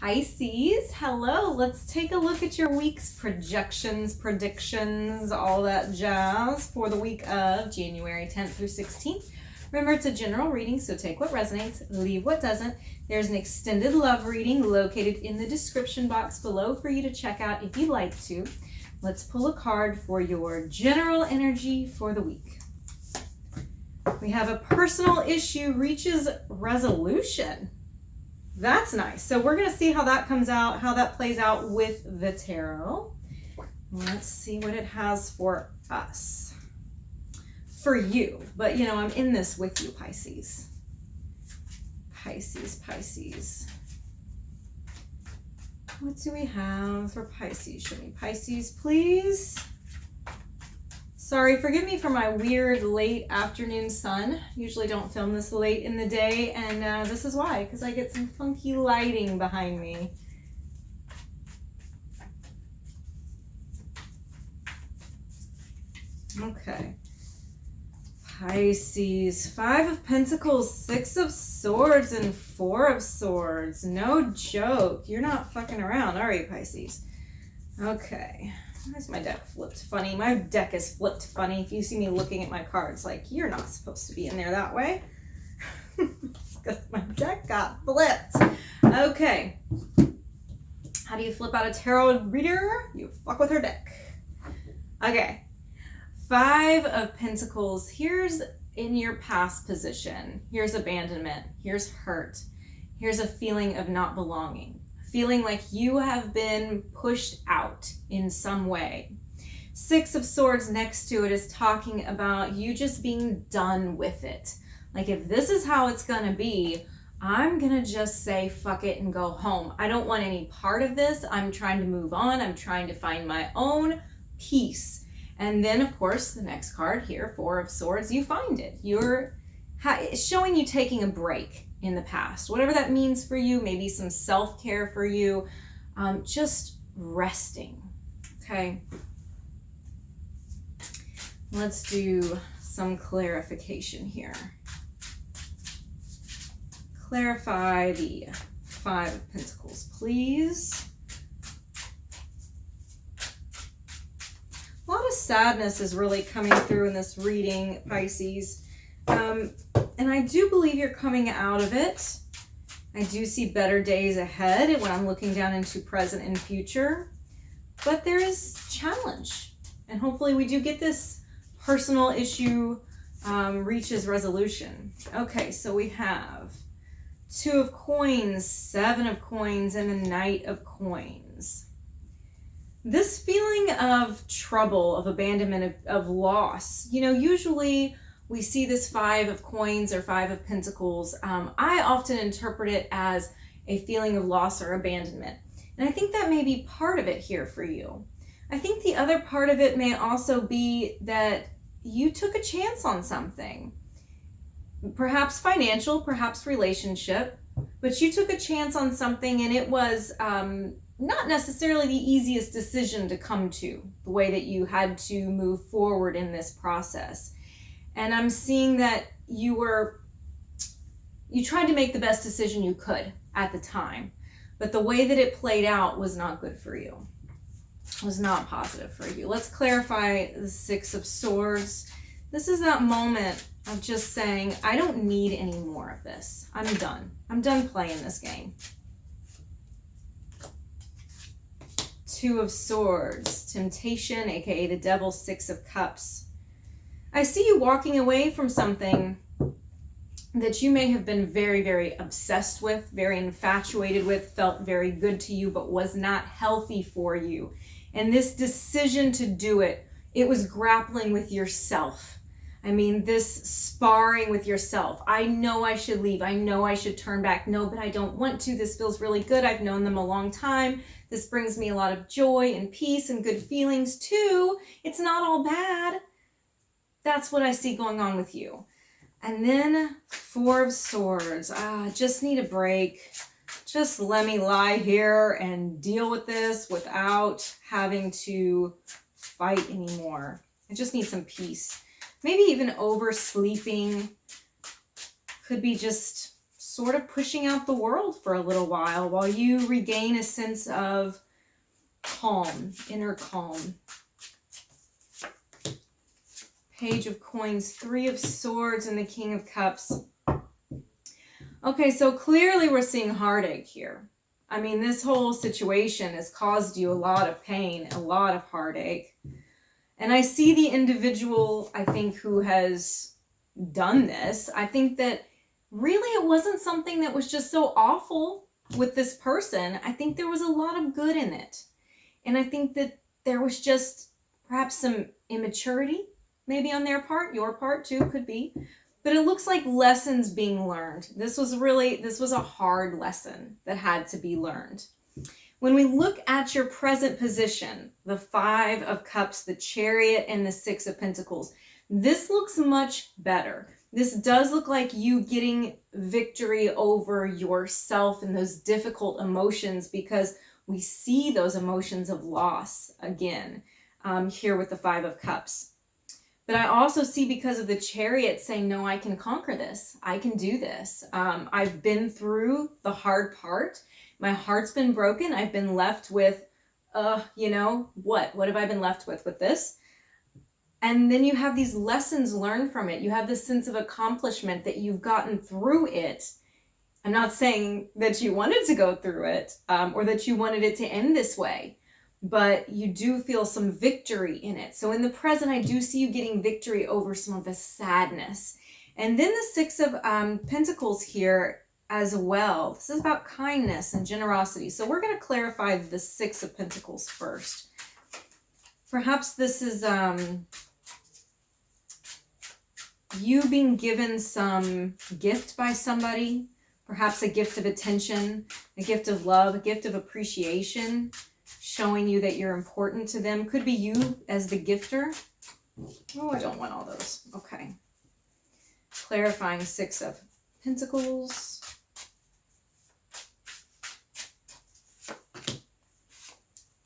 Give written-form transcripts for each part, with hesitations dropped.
Pisces, hello. Let's take a look at your week's projections, predictions, all that jazz for the week of January 10th through 16th. Remember, it's a general reading, so take what resonates, leave what doesn't. There's an extended love reading located in the description box below for you to check out if you'd like to. Let's pull a card for your general energy for the week. We have a personal issue reaches resolution. That's nice. So we're going to see how that comes out, how that plays out with the tarot. Let's see what it has for us. For you. But, you know, I'm in this with you, Pisces. Pisces. What do we have for Pisces? Show me Pisces, please. Sorry, forgive me for my weird late afternoon sun. Usually don't film this late in the day, and this is why, because I get some funky lighting behind me. Okay. Pisces, 5 of Pentacles, 6 of Swords, and 4 of Swords. No joke. You're not fucking around, are you, Pisces? Okay. Why is my deck flipped funny? My deck is flipped funny. If you see me looking at my cards, like, you're not supposed to be in there that way. It's because my deck got flipped. Okay. How do you flip out a tarot reader? You fuck with her deck. Okay. 5 of Pentacles. Here's in your past position. Here's abandonment. Here's hurt. Here's a feeling of not belonging. Feeling like you have been pushed out in some way. 6 of Swords next to it is talking about you just being done with it. Like, if this is how it's gonna be, I'm gonna just say fuck it and go home. I don't want any part of this. I'm trying to move on. I'm trying to find my own peace. And then, of course, the next card here, 4 of Swords, you find it. It's showing you taking a break in the past, whatever that means for you, maybe some self-care for you, just resting. Okay, let's do some clarification here. Clarify the 5 of Pentacles, please. A lot of sadness is really coming through in this reading, Pisces. And I do believe you're coming out of it. I do see better days ahead when I'm looking down into present and future. But there is challenge. And hopefully we do get this personal issue reaches resolution. Okay, so we have 2 of Coins, 7 of Coins, and a Knight of Coins. This feeling of trouble, of abandonment, of loss, you know, usually we see this 5 of Coins or 5 of Pentacles. I often interpret it as a feeling of loss or abandonment. And I think that may be part of it here for you. I think the other part of it may also be that you took a chance on something. Perhaps financial, perhaps relationship, but you took a chance on something and it was not necessarily the easiest decision to come to, the way that you had to move forward in this process. And I'm seeing that you tried to make the best decision you could at the time, but the way that it played out was not good for you. It was not positive for you. Let's clarify the 6 of Swords. This is that moment of just saying, I don't need any more of this. I'm done. I'm done playing this game. 2 of Swords, temptation, aka the devil, 6 of Cups. I see you walking away from something that you may have been very, very obsessed with, very infatuated with, felt very good to you, but was not healthy for you. And this decision to do it, it was grappling with yourself. I mean, this sparring with yourself. I know I should leave. I know I should turn back. No, but I don't want to. This feels really good. I've known them a long time. This brings me a lot of joy and peace and good feelings too. It's not all bad. That's what I see going on with you. And then 4 of Swords. Just need a break. Just let me lie here and deal with this without having to fight anymore. I just need some peace. Maybe even oversleeping. Could be just sort of pushing out the world for a little while you regain a sense of calm, inner calm. Page of Coins, Three of Swords, and the King of Cups. Okay, so clearly we're seeing heartache here. I mean, this whole situation has caused you a lot of pain, a lot of heartache. And I see the individual, I think, who has done this. I think that really it wasn't something that was just so awful with this person. I think there was a lot of good in it. And I think that there was just perhaps some immaturity, maybe on their part, your part too, could be. But it looks like lessons being learned. This was a hard lesson that had to be learned. When we look at your present position, the Five of Cups, the Chariot, and the Six of Pentacles, this looks much better. This does look like you getting victory over yourself and those difficult emotions, because we see those emotions of loss again here with the Five of Cups. But I also see, because of the Chariot, saying, no, I can conquer this. I can do this. I've been through the hard part. My heart's been broken. I've been left with, what have I been left with this? And then you have these lessons learned from it. You have this sense of accomplishment that you've gotten through it. I'm not saying that you wanted to go through it or that you wanted it to end this way, but you do feel some victory in it. So in the present, I do see you getting victory over some of the sadness. And then the Six of Pentacles here as well. This is about kindness and generosity. So we're going to clarify the Six of Pentacles first. Perhaps this is you being given some gift by somebody, perhaps a gift of attention, a gift of love, a gift of appreciation, showing you that you're important to them. Could be you as the gifter. Oh, I don't want all those. Okay. Clarifying Six of Pentacles.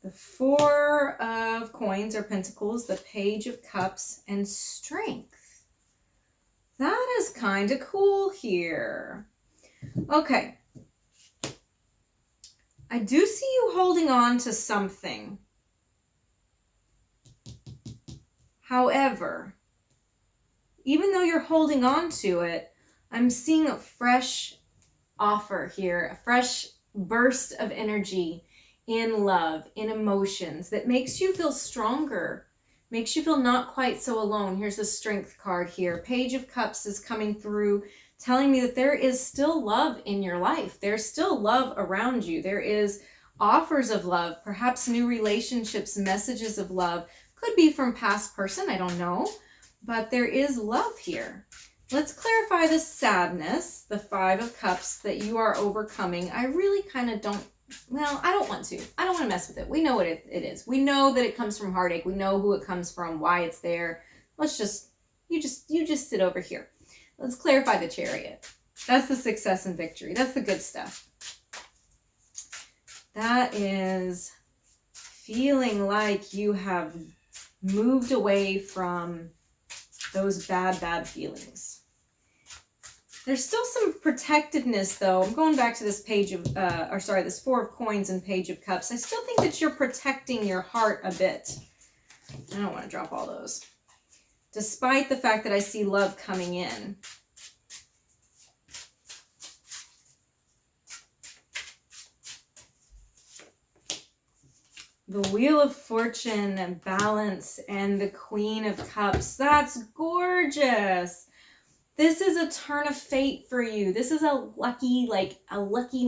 The Four of Coins or Pentacles, the Page of Cups, and Strength. That is kind of cool here. Okay. I do see you holding on to something. However, even though you're holding on to it, I'm seeing a fresh offer here, a fresh burst of energy in love, in emotions that makes you feel stronger, makes you feel not quite so alone. Here's the Strength card here. Page of Cups is coming through, telling me that there is still love in your life. There's still love around you. There is offers of love, perhaps new relationships, messages of love. Could be from past person, I don't know. But there is love here. Let's clarify the sadness, the Five of Cups that you are overcoming. I really kind of don't, well, I don't want to. I don't want to mess with it. We know what it is. We know that it comes from heartache. We know who it comes from, why it's there. Let's just, you just sit over here. Let's clarify the Chariot. That's the success and victory. That's the good stuff. That is feeling like you have moved away from those bad feelings. There's still some protectiveness though. I'm going back to this page of, this Four of Coins and Page of Cups. I still think that you're protecting your heart a bit. I don't want to drop all those. Despite the fact that I see love coming in. The Wheel of Fortune and Balance and the Queen of Cups. That's gorgeous. This is a turn of fate for you. This is a lucky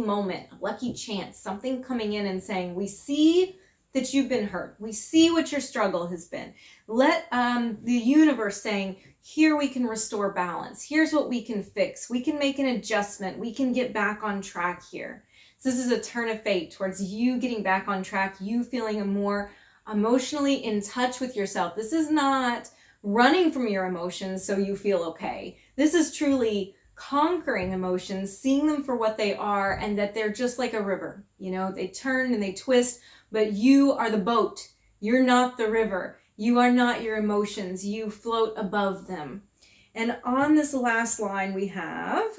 moment, a lucky chance. Something coming in and saying, we see that you've been hurt. We see what your struggle has been. Let the universe saying, here we can restore balance. Here's what we can fix. We can make an adjustment. We can get back on track here. So this is a turn of fate towards you getting back on track, you feeling more emotionally in touch with yourself. This is not running from your emotions so you feel okay. This is truly conquering emotions, seeing them for what they are, and that they're just like a river. You know, they turn and they twist, but you are the boat. You're not the river. You are not your emotions. You float above them. And on this last line we have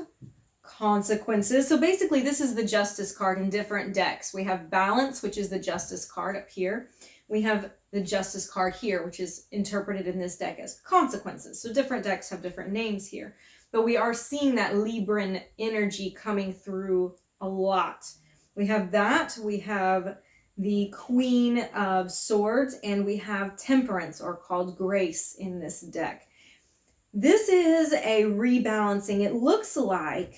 consequences. So basically, this is the Justice card in different decks. We have Balance, which is the Justice card up here. We have the Justice card here, which is interpreted in this deck as consequences. So different decks have different names here. But we are seeing that Libran energy coming through a lot. We have that. We have the Queen of Swords, and we have Temperance, or called Grace, in this deck. This is a rebalancing. It looks like,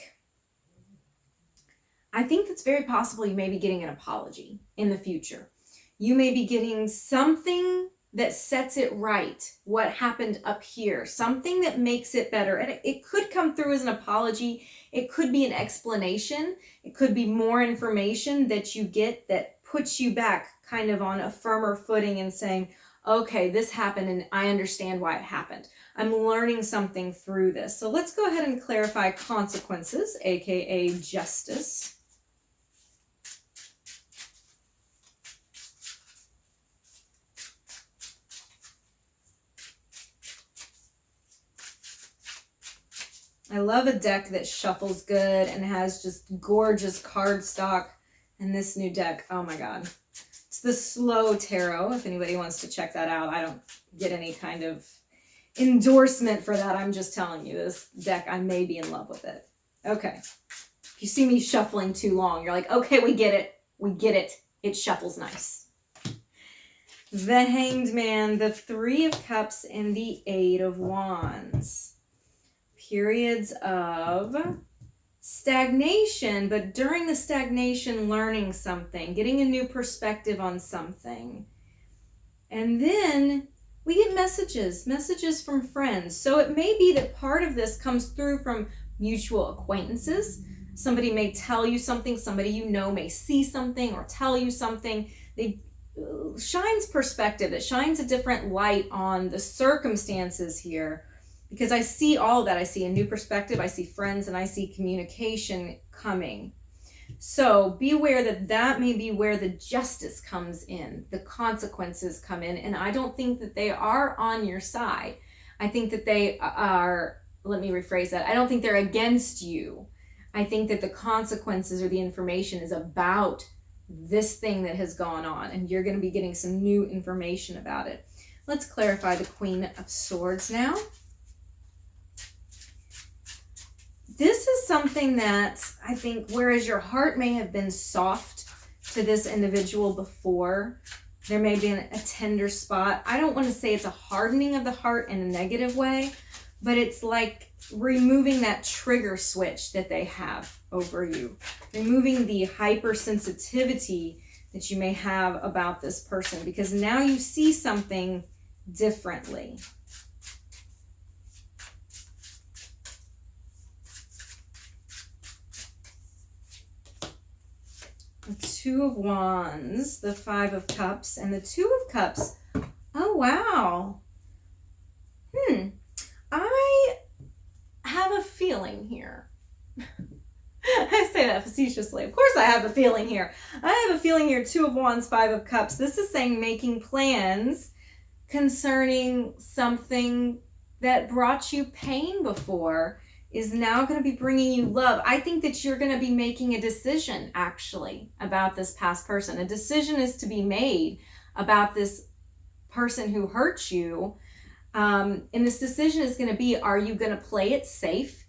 I think it's very possible you may be getting an apology in the future. You may be getting something that sets it right, what happened up here, something that makes it better. And it could come through as an apology. It could be an explanation. It could be more information that you get that puts you back kind of on a firmer footing and saying, okay, this happened and I understand why it happened. I'm learning something through this. So let's go ahead and clarify consequences, aka justice. I love a deck that shuffles good and has just gorgeous cardstock. And this new deck, oh my God. It's the Slow Tarot, if anybody wants to check that out. I don't get any kind of endorsement for that. I'm just telling you, this deck, I may be in love with it. Okay. If you see me shuffling too long, you're like, okay, we get it. We get it. It shuffles nice. The Hanged Man, the Three of Cups, and the Eight of Wands. Periods of stagnation, but during the stagnation, learning something, getting a new perspective on something. And then we get messages from friends. So it may be that part of this comes through from mutual acquaintances. Somebody may tell you something, somebody you know may see something or tell you something. They shines perspective, it shines a different light on the circumstances here. Because I see all of that. I see a new perspective, I see friends, and I see communication coming. So be aware that that may be where the justice comes in, the consequences come in, and I don't think that they are on your side. I think that they are, let me rephrase that, I don't think they're against you. I think that the consequences or the information is about this thing that has gone on, and you're going to be getting some new information about it. Let's clarify the Queen of Swords now. This is something that I think, whereas your heart may have been soft to this individual before, there may be a tender spot. I don't want to say it's a hardening of the heart in a negative way, but it's like removing that trigger switch that they have over you, removing the hypersensitivity that you may have about this person, because now you see something differently. The Two of Wands, the Five of Cups, and the Two of Cups. Oh, wow. I have a feeling here. I say that facetiously. Of course I have a feeling here. I have a feeling here, Two of Wands, Five of Cups. This is saying making plans concerning something that brought you pain before is now going to be bringing you love. I think that you're going to be making a decision, actually, about this past person. A decision is to be made about this person who hurt you. And this decision is going to be, are you going to play it safe?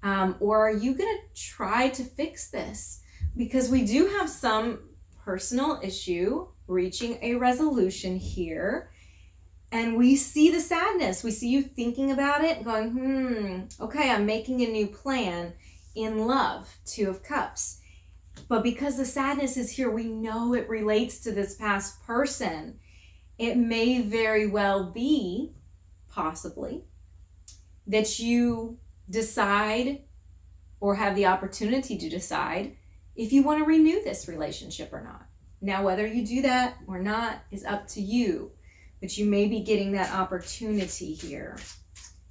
Or are you going to try to fix this? Because we do have some personal issue reaching a resolution here. And we see the sadness. We see you thinking about it, going, okay, I'm making a new plan in love, Two of Cups. But because the sadness is here, we know it relates to this past person. It may very well be, possibly, that you decide or have the opportunity to decide if you want to renew this relationship or not. Now, whether you do that or not is up to you. But you may be getting that opportunity here.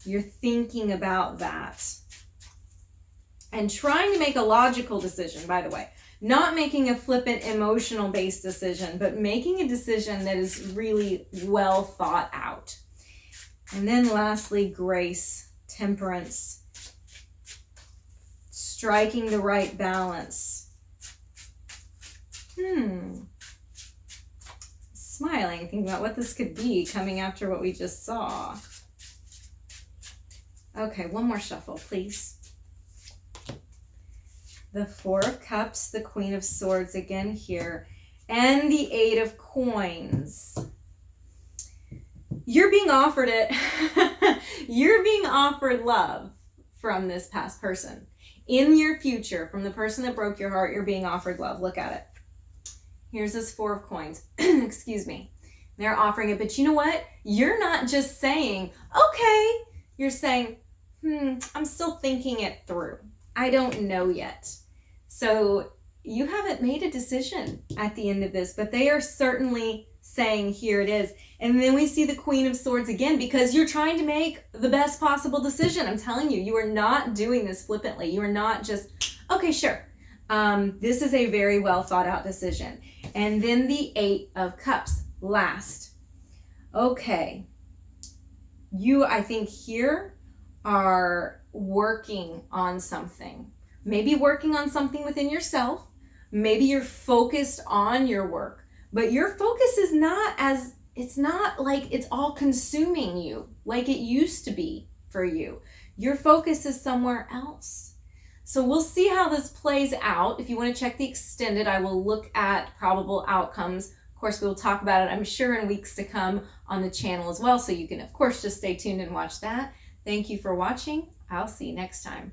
You're thinking about that. And trying to make a logical decision, by the way. Not making a flippant, emotional-based decision, but making a decision that is really well thought out. And then lastly, Grace, Temperance. striking the right balance. Smiling, thinking about what this could be coming after what we just saw. Okay, one more shuffle, please. The Four of Cups, the Queen of Swords again here, and the Eight of Coins. You're being offered it. You're being offered love from this past person. In your future, from the person that broke your heart, you're being offered love. Look at it. Here's this Four of Coins. Excuse me. They're offering it, but you know what? You're not just saying, okay. You're saying, I'm still thinking it through. I don't know yet. So you haven't made a decision at the end of this, but they are certainly saying, here it is. And then we see the Queen of Swords again, because you're trying to make the best possible decision. I'm telling you, you are not doing this flippantly. You are not just, okay, sure. This is a very well thought out decision. And then the Eight of Cups, last. Okay. You, I think here, are working on something. Maybe working on something within yourself. Maybe you're focused on your work. But your focus is it's not like it's all consuming you like it used to be for you. Your focus is somewhere else. So we'll see how this plays out. If you want to check the extended, I will look at probable outcomes. Of course, we will talk about it, I'm sure, in weeks to come on the channel as well. So you can, of course, just stay tuned and watch that. Thank you for watching. I'll see you next time.